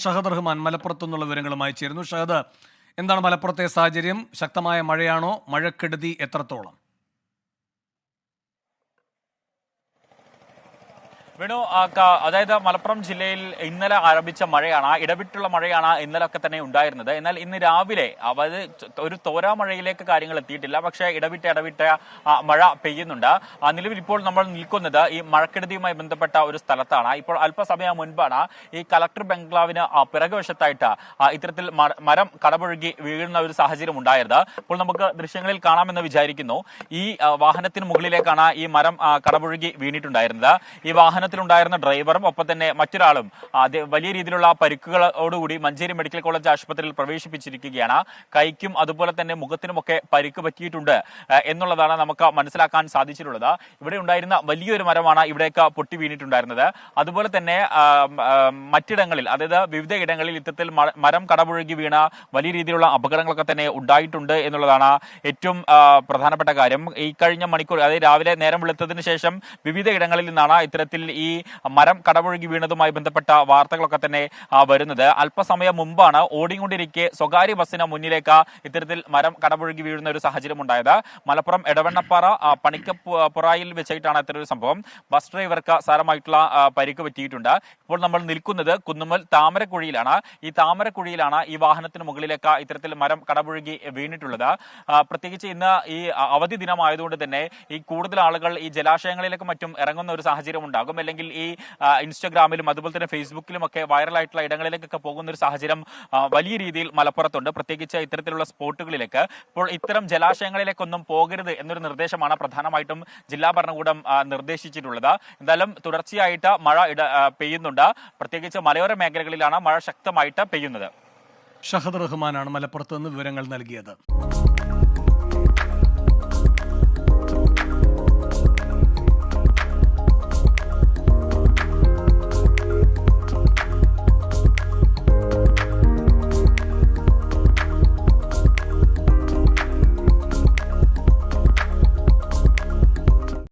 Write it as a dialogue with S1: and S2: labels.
S1: ഷഹദ് റഹ്മാൻ മലപ്പുറത്തു നിന്നുള്ള വിവരങ്ങളുമായി ചേരുന്നു. ഷഹദ്, എന്താണ് മലപ്പുറത്തെ സാഹചര്യം? ശക്തമായ മഴയാണോ? മഴക്കെടുതി എത്രത്തോളം?
S2: വേണു, അതായത് മലപ്പുറം ജില്ലയിൽ ഇന്നലെ ആരംഭിച്ച മഴയാണ്, ഇടവിട്ടുള്ള മഴയാണ് ഇന്നലൊക്കെ തന്നെ ഉണ്ടായിരുന്നത്. എന്നാൽ ഇന്ന് രാവിലെ ഒരു തോരാ മഴയിലേക്ക് കാര്യങ്ങൾ എത്തിയിട്ടില്ല. പക്ഷേ ഇടവിട്ട മഴ പെയ്യുന്നുണ്ട്. നിലവിൽ ഇപ്പോൾ നമ്മൾ നിൽക്കുന്നത് ഈ മഴക്കെടുതിയുമായി ബന്ധപ്പെട്ട ഒരു സ്ഥലത്താണ്. ഇപ്പോൾ അല്പസമയം മുൻപാണ് ഈ കളക്ടർ ബംഗ്ലാവിന് പിറകുവശത്തായിട്ട് ഇത്തരത്തിൽ മരം കടപുഴകി വീഴുന്ന ഒരു സാഹചര്യം ഉണ്ടായത്. ഇപ്പോൾ നമുക്ക് ദൃശ്യങ്ങളിൽ കാണാമെന്ന് വിചാരിക്കുന്നു. ഈ വാഹനത്തിന് മുകളിലേക്കാണ് ഈ മരം കടപുഴകി വീണിട്ടുണ്ടായിരുന്നത്. ഈ വാഹനത്തിലുണ്ടായിരുന്ന ഡ്രൈവറും ഒപ്പം തന്നെ മറ്റൊരാളും വലിയ രീതിയിലുള്ള പരിക്കുകളോടുകൂടി മഞ്ചേരി മെഡിക്കൽ കോളേജ് ആശുപത്രിയിൽ പ്രവേശിപ്പിച്ചിരിക്കുകയാണ്. കൈക്കും അതുപോലെ തന്നെ മുഖത്തിനുമൊക്കെ പരിക്ക് പറ്റിയിട്ടുണ്ട് എന്നുള്ളതാണ് നമുക്ക് മനസ്സിലാക്കാൻ സാധിച്ചിട്ടുള്ളത്. ഇവിടെ ഉണ്ടായിരുന്ന വലിയൊരു മരമാണ് ഇവിടേക്ക് പൊട്ടി വീണിട്ടുണ്ടായിരുന്നത്. അതുപോലെ തന്നെ മറ്റിടങ്ങളിൽ, അതായത് വിവിധ ഇടങ്ങളിൽ ഇത്തരത്തിൽ മരം കടപുഴകി വീണ വലിയ രീതിയിലുള്ള അപകടങ്ങളൊക്കെ തന്നെ ഉണ്ടായിട്ടുണ്ട് എന്നുള്ളതാണ് ഏറ്റവും പ്രധാനപ്പെട്ട കാര്യം. ഈ കഴിഞ്ഞ മണിക്കൂർ, അതായത് രാവിലെ നേരം വെളുത്തതിന് ശേഷം വിവിധ ഇടങ്ങളിൽ നിന്നാണ് ഇത്തരത്തിൽ ഈ മരം കടപുഴകി വീണതുമായി ബന്ധപ്പെട്ട വാർത്തകളൊക്കെ തന്നെ വരുന്നത്. അല്പസമയം മുമ്പാണ് ഓടിക്കൊണ്ടിരിക്കെ സ്വകാര്യ ബസ്സിന് മുന്നിലേക്ക് ഇത്തരത്തിൽ മരം കടപുഴകി വീഴുന്ന ഒരു സാഹചര്യം ഉണ്ടായത്. മലപ്പുറം എടവണ്ണപ്പാറ പണിക്കപ്പുറായിൽ വെച്ചായിട്ടാണ് ഇത്തരൊരു സംഭവം. ബസ് ഡ്രൈവർക്ക് സാരമായിട്ടുള്ള പരിക്ക് പറ്റിയിട്ടുണ്ട്. ഇപ്പോൾ നമ്മൾ നിൽക്കുന്നത് കുന്നുമ്മൽ താമരക്കുഴിയിലാണ്. ഈ താമരക്കുഴിയിലാണ് ഈ വാഹനത്തിന് മുകളിലേക്ക് ഇത്തരത്തിൽ മരം കടപുഴകി വീണിട്ടുള്ളത്. പ്രത്യേകിച്ച് ഇന്ന് ഈ അവധി ദിനമായതുകൊണ്ട് തന്നെ ഈ കൂടുതൽ ആളുകൾ ഈ ജലാശയങ്ങളിലേക്ക് മറ്റും ഇറങ്ങുന്ന ഒരു സാഹചര്യം ഉണ്ടാകും. അല്ലെങ്കിൽ ഈ ഇൻസ്റ്റഗ്രാമിലും അതുപോലെ തന്നെ ഫേസ്ബുക്കിലും ഒക്കെ വൈറലായിട്ടുള്ള ഇടങ്ങളിലേക്കൊക്കെ പോകുന്ന ഒരു സാഹചര്യം വലിയ രീതിയിൽ മലപ്പുറത്തുണ്ട്, പ്രത്യേകിച്ച് ഇത്തരത്തിലുള്ള സ്പോട്ടുകളിലേക്ക്. ഇപ്പോൾ ഇത്തരം ജലാശയങ്ങളിലേക്കൊന്നും പോകരുത് എന്നൊരു നിർദ്ദേശമാണ് പ്രധാനമായിട്ടും ജില്ലാ ഭരണകൂടം നിർദ്ദേശിച്ചിട്ടുള്ളത്. എന്തായാലും തുടർച്ചയായിട്ട് മഴ പെയ്യുന്നുണ്ട്. പ്രത്യേകിച്ച് മലയോര മേഖലകളിലാണ് മഴ ശക്തമായിട്ട് പെയ്യുന്നത്.
S1: ഷഹദ് റഹ്മാനാണ് മലപ്പുറത്ത് നിന്ന് വിവരങ്ങൾ നൽകിയത്.